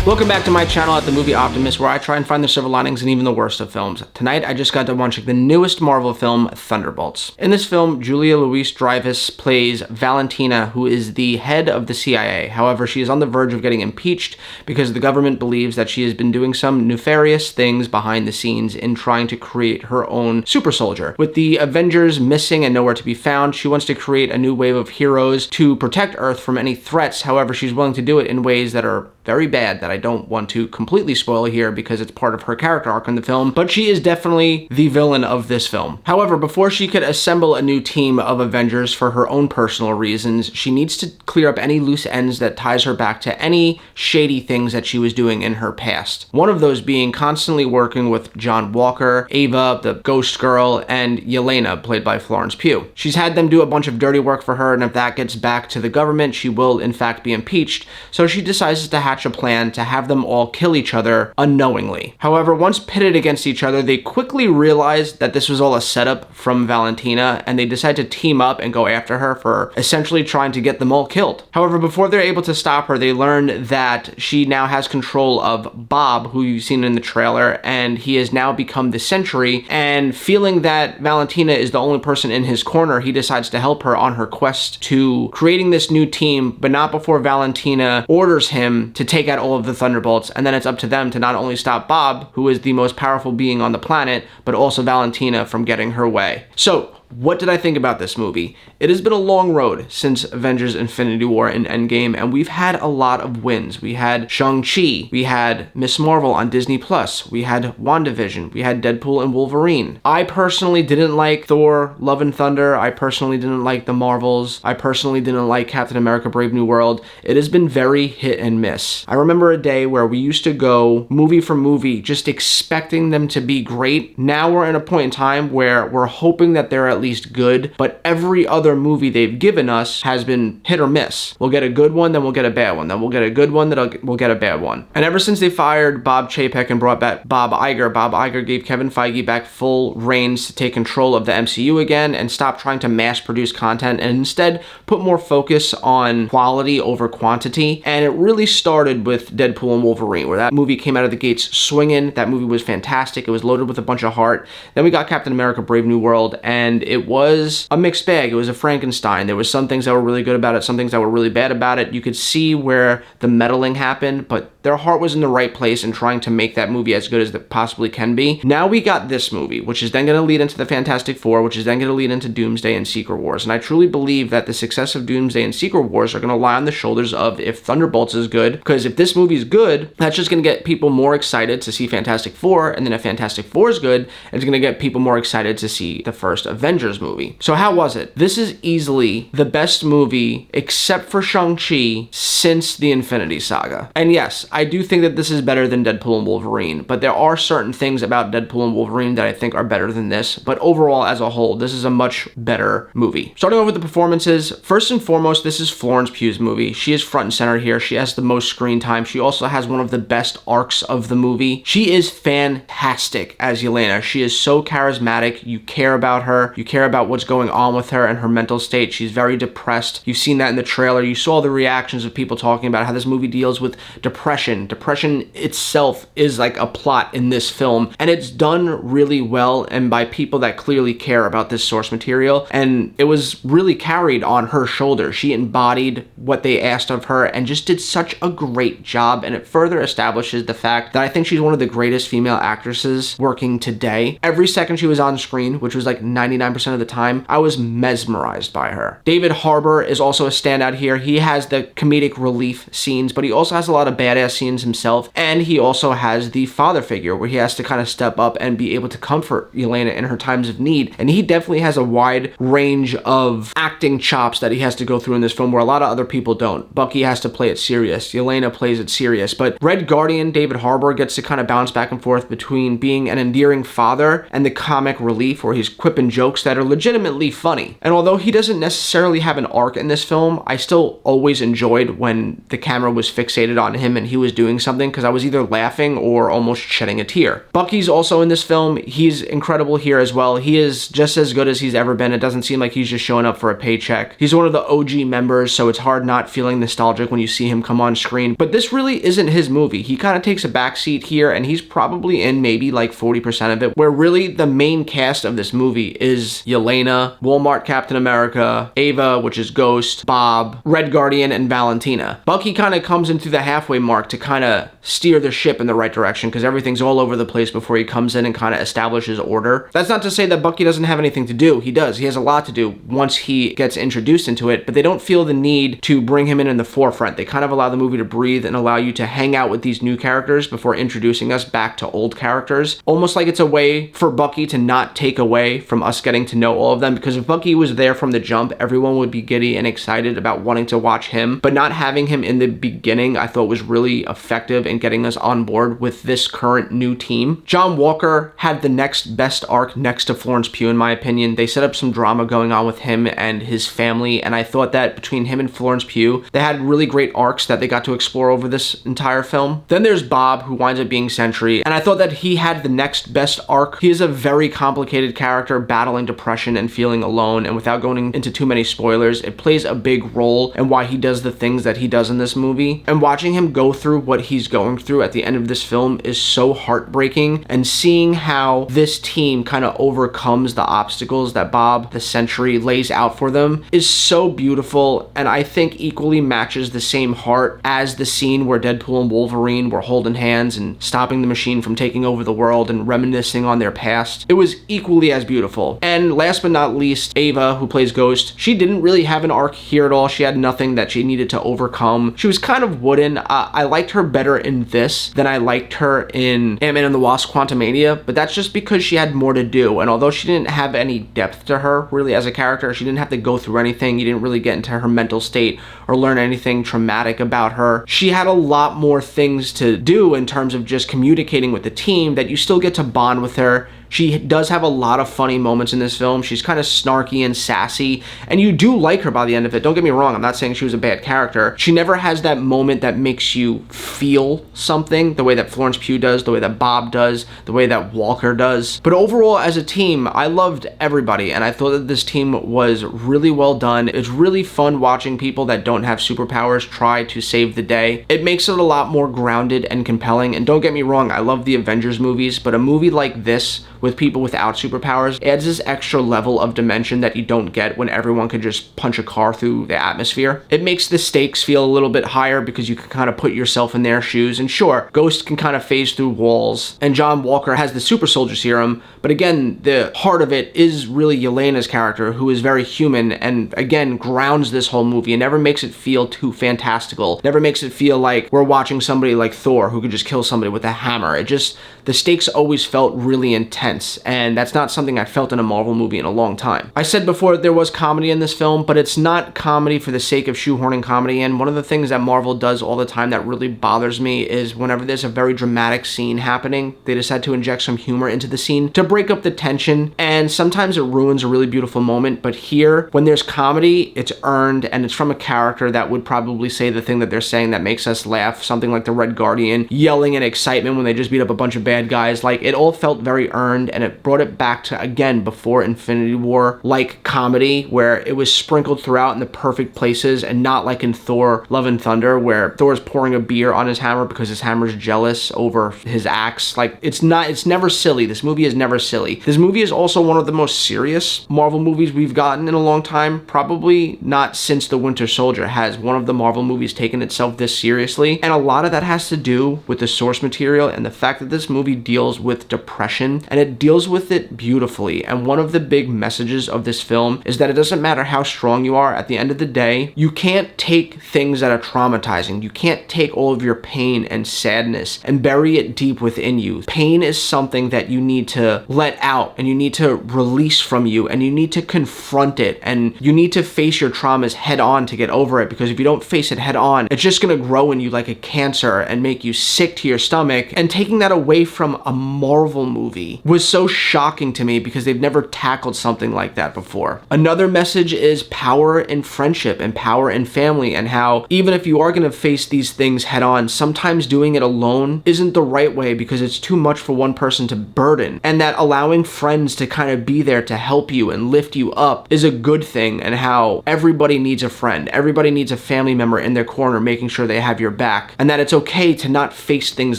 Welcome back to my channel at The Movie Optimist, where I try and find the silver linings in even the worst of films. Tonight, I just got to watching the newest Marvel film, Thunderbolts. In this film, Julia Louis-Dreyfus plays Valentina, who is the head of the CIA. However, she is on the verge of getting impeached because the government believes that she has been doing some nefarious things behind the scenes in trying to create her own super soldier. With the Avengers missing and nowhere to be found, she wants to create a new wave of heroes to protect Earth from any threats. However, she's willing to do it in ways that are very bad that I don't want to completely spoil here because it's part of her character arc in the film, but she is definitely the villain of this film. However, before she could assemble a new team of Avengers for her own personal reasons, she needs to clear up any loose ends that ties her back to any shady things that she was doing in her past. One of those being constantly working with John Walker, Ava, the Ghost Girl, and Yelena, played by Florence Pugh. She's had them do a bunch of dirty work for her, and if that gets back to the government, she will in fact be impeached, so she decides to hatch a plan to have them all kill each other unknowingly. However, once pitted against each other, they quickly realize that this was all a setup from Valentina, and they decide to team up and go after her for essentially trying to get them all killed. However, before they're able to stop her, they learn that she now has control of Bob, who you've seen in the trailer, and he has now become the Sentry, and feeling that Valentina is the only person in his corner, he decides to help her on her quest to creating this new team, but not before Valentina orders him to take out all of the Thunderbolts, and then it's up to them to not only stop Bob, who is the most powerful being on the planet, but also Valentina from getting her way. So, what did I think about this movie? It has been a long road since Avengers Infinity War and Endgame, and we've had a lot of wins. We had Shang-Chi, we had Ms. Marvel on Disney+, we had WandaVision, we had Deadpool and Wolverine. I personally didn't like Thor, Love and Thunder, I personally didn't like the Marvels, I personally didn't like Captain America Brave New World. It has been very hit and miss. I remember a day where we used to go movie for movie just expecting them to be great. Now we're in a point in time where we're hoping that they're at least good, but every other movie they've given us has been hit or miss. We'll get a good one, then we'll get a bad one, then we'll get a good one, then we'll get a bad one. And ever since they fired Bob Chapek and brought back Bob Iger gave Kevin Feige back full reins to take control of the MCU again and stop trying to mass produce content and instead put more focus on quality over quantity. And it really started with Deadpool and Wolverine, where that movie came out of the gates swinging. That movie was fantastic. It was loaded with a bunch of heart. Then we got Captain America Brave New World, and it was a mixed bag. It was a Frankenstein. There was some things that were really good about it, some things that were really bad about it. You could see where the meddling happened, but their heart was in the right place in trying to make that movie as good as it possibly can be. Now we got this movie, which is then going to lead into the Fantastic Four, which is then going to lead into Doomsday and Secret Wars. And I truly believe that the success of Doomsday and Secret Wars are going to lie on the shoulders of if Thunderbolts is good, because if this movie is good, that's just going to get people more excited to see Fantastic Four, and then if Fantastic Four is good, it's going to get people more excited to see the first Avengers movie. So how was it? This is easily the best movie, except for Shang-Chi, since the Infinity Saga. And yes, I do think that this is better than Deadpool and Wolverine, but there are certain things about Deadpool and Wolverine that I think are better than this, but overall, as a whole, this is a much better movie. Starting off with the performances, first and foremost, this is Florence Pugh's movie. She is front and center here. She has the most screen time. She also has one of the best arcs of the movie. She is fantastic as Yelena. She is so charismatic. You care about her. You care about what's going on with her and her mental state. She's very depressed. You've seen that in the trailer. You saw the reactions of people talking about how this movie deals with depression. Depression itself is like a plot in this film, and it's done really well and by people that clearly care about this source material, and it was really carried on her shoulders. She embodied what they asked of her and just did such a great job, and it further establishes the fact that I think she's one of the greatest female actresses working today. Every second she was on screen, which was like 99% of the time, I was mesmerized by her. David Harbour is also a standout here. He has the comedic relief scenes, but he also has a lot of badass scenes himself, and he also has the father figure where he has to kind of step up and be able to comfort Yelena in her times of need, and he definitely has a wide range of acting chops that he has to go through in this film where a lot of other people don't. Bucky has to play it serious, Yelena plays it serious, but Red Guardian David Harbour gets to kind of bounce back and forth between being an endearing father and the comic relief where he's quipping jokes that are legitimately funny. And although he doesn't necessarily have an arc in this film, I still always enjoyed when the camera was fixated on him and he he was doing something because I was either laughing or almost shedding a tear. Bucky's also in this film. He's incredible here as well. He is just as good as he's ever been. It doesn't seem like he's just showing up for a paycheck. He's one of the OG members, so it's hard not feeling nostalgic when you see him come on screen. But this really isn't his movie. He kind of takes a backseat here, and he's probably in maybe like 40% of it, where really the main cast of this movie is Yelena, Walmart Captain America, Ava, which is Ghost, Bob, Red Guardian, and Valentina. Bucky kind of comes into the halfway mark to kind of steer the ship in the right direction because everything's all over the place before he comes in and kind of establishes order. That's not to say that Bucky doesn't have anything to do. He does. He has a lot to do once he gets introduced into it, but they don't feel the need to bring him in the forefront. They kind of allow the movie to breathe and allow you to hang out with these new characters before introducing us back to old characters. Almost like it's a way for Bucky to not take away from us getting to know all of them, because if Bucky was there from the jump, everyone would be giddy and excited about wanting to watch him, but not having him in the beginning I thought was really effective in getting us on board with this current new team. John Walker had the next best arc next to Florence Pugh in my opinion. They set up some drama going on with him and his family, and I thought that between him and Florence Pugh, they had really great arcs that they got to explore over this entire film. Then there's Bob, who winds up being Sentry, and I thought that he had the next best arc. He is a very complicated character battling depression and feeling alone, and without going into too many spoilers, it plays a big role in why he does the things that he does in this movie. And watching him go through what he's going through at the end of this film is so heartbreaking, and seeing how this team kind of overcomes the obstacles that Bob, the Sentry, lays out for them is so beautiful, and I think equally matches the same heart as the scene where Deadpool and Wolverine were holding hands and stopping the machine from taking over the world and reminiscing on their past. It was equally as beautiful. And last but not least, Ava, who plays Ghost, she didn't really have an arc here at all. She had nothing that she needed to overcome. She was kind of wooden. I liked her better in this than I liked her in Ant-Man and the Wasp: Quantumania, but that's just because she had more to do. And although she didn't have any depth to her really as a character, she didn't have to go through anything. You didn't really get into her mental state or learn anything traumatic about her. She had a lot more things to do in terms of just communicating with the team that you still get to bond with her. She does have a lot of funny moments in this film. She's kind of snarky and sassy, and you do like her by the end of it. Don't get me wrong, I'm not saying she was a bad character. She never has that moment that makes you feel something the way that Florence Pugh does, the way that Bob does, the way that Walker does. But overall, as a team, I loved everybody, and I thought that this team was really well done. It's really fun watching people that don't have superpowers try to save the day. It makes it a lot more grounded and compelling, and don't get me wrong, I love the Avengers movies, but a movie like this with people without superpowers adds this extra level of dimension that you don't get when everyone could just punch a car through the atmosphere. It makes the stakes feel a little bit higher because you can kind of put yourself in their shoes. And sure, Ghost can kind of phase through walls, and John Walker has the super soldier serum, but again, the heart of it is really Yelena's character, who is very human and again grounds this whole movie and never makes it feel too fantastical, never makes it feel like we're watching somebody like Thor who could just kill somebody with a hammer. It just, the stakes always felt really intense, and that's not something I felt in a Marvel movie in a long time. I said before there was comedy in this film, but it's not comedy for the sake of shoehorning comedy in. One of the things that Marvel does all the time that really bothers me is whenever there's a very dramatic scene happening, they decide to inject some humor into the scene to break up the tension, and sometimes it ruins a really beautiful moment. But here, when there's comedy, it's earned, and it's from a character that would probably say the thing that they're saying that makes us laugh, something like the Red Guardian yelling in excitement when they just beat up a bunch of bad guys. Like, it all felt very earned, and it brought it back to, again, before Infinity War, like comedy, where it was sprinkled throughout in the perfect places, and not like in Thor Love and Thunder, where Thor's pouring a beer on his hammer because his hammer's jealous over his axe. Like, it's never silly. This movie is never silly. This movie is also one of the most serious Marvel movies we've gotten in a long time, probably not since The Winter Soldier has one of the Marvel movies taken itself this seriously, and a lot of that has to do with the source material and the fact that this movie deals with depression, and it deals with it beautifully. And one of the big messages of this film is that it doesn't matter how strong you are, at the end of the day, you can't take things that are traumatizing. You can't take all of your pain and sadness and bury it deep within you. Pain is something that you need to let out, and you need to release from you, and you need to confront it, and you need to face your traumas head on to get over it, because if you don't face it head on, it's just gonna grow in you like a cancer and make you sick to your stomach. And taking that away from a Marvel movie was was so shocking to me because they've never tackled something like that before. Another message is power in friendship and power in family, and how even if you are going to face these things head on, sometimes doing it alone isn't the right way because it's too much for one person to burden, and that allowing friends to kind of be there to help you and lift you up is a good thing, and how everybody needs a friend, everybody needs a family member in their corner making sure they have your back, and that it's okay to not face things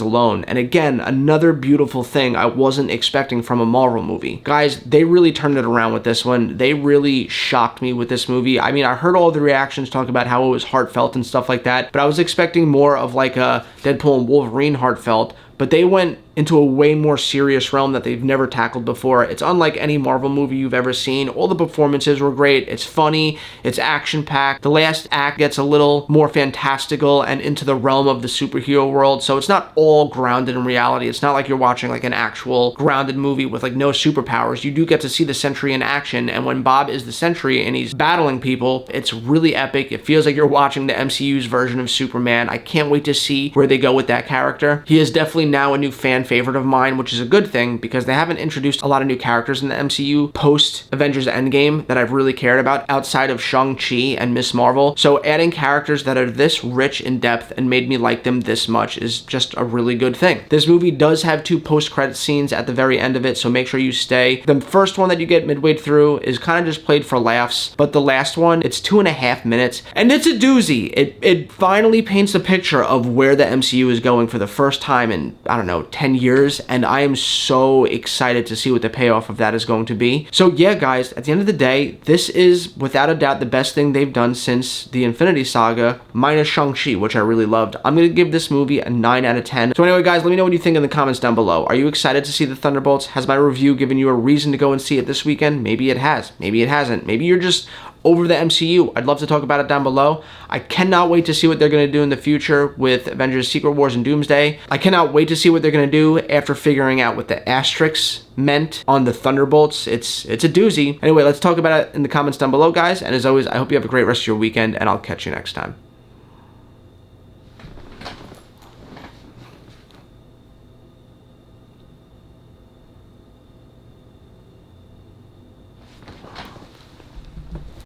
alone. And again, another beautiful thing I wasn't expecting from a Marvel movie. Guys, they really turned it around with this one. They really shocked me with this movie. I mean, I heard all the reactions talk about how it was heartfelt and stuff like that, but I was expecting more of like a Deadpool and Wolverine heartfelt, but they went into a way more serious realm that they've never tackled before. It's unlike any Marvel movie you've ever seen. All the performances were great. It's funny. It's action-packed. The last act gets a little more fantastical and into the realm of the superhero world, so it's not all grounded in reality. It's not like you're watching like an actual grounded movie with like no superpowers. You do get to see the Sentry in action, and when Bob is the Sentry and he's battling people, it's really epic. It feels like you're watching the MCU's version of Superman. I can't wait to see where they go with that character. He is definitely now a new fan favorite of mine, which is a good thing because they haven't introduced a lot of new characters in the MCU post Avengers Endgame that I've really cared about outside of Shang-Chi and Miss Marvel. So adding characters that are this rich in depth and made me like them this much is just a really good thing. This movie does have 2 post-credit scenes at the very end of it, so make sure you stay. The first one that you get midway through is kind of just played for laughs, but the last one, it's 2.5 minutes, and it's a doozy. It finally paints a picture of where the MCU is going for the first time in, I don't know, 10 years, and I am so excited to see what the payoff of that is going to be. So yeah, guys, at the end of the day, this is without a doubt the best thing they've done since the Infinity Saga, minus Shang-Chi, which I really loved. I'm gonna give this movie a 9 out of 10. So anyway, guys, let me know what you think in the comments down below. Are you excited to see the Thunderbolts? Has my review given you a reason to go and see it this weekend? Maybe it has. Maybe it hasn't. Maybe you're just over the MCU. I'd love to talk about it down below. I cannot wait to see what they're going to do in the future with Avengers Secret Wars and Doomsday. I cannot wait to see what they're going to do after figuring out what the asterisks meant on the Thunderbolts. It's a doozy. Anyway, let's talk about it in the comments down below, guys. And as always, I hope you have a great rest of your weekend, and I'll catch you next time.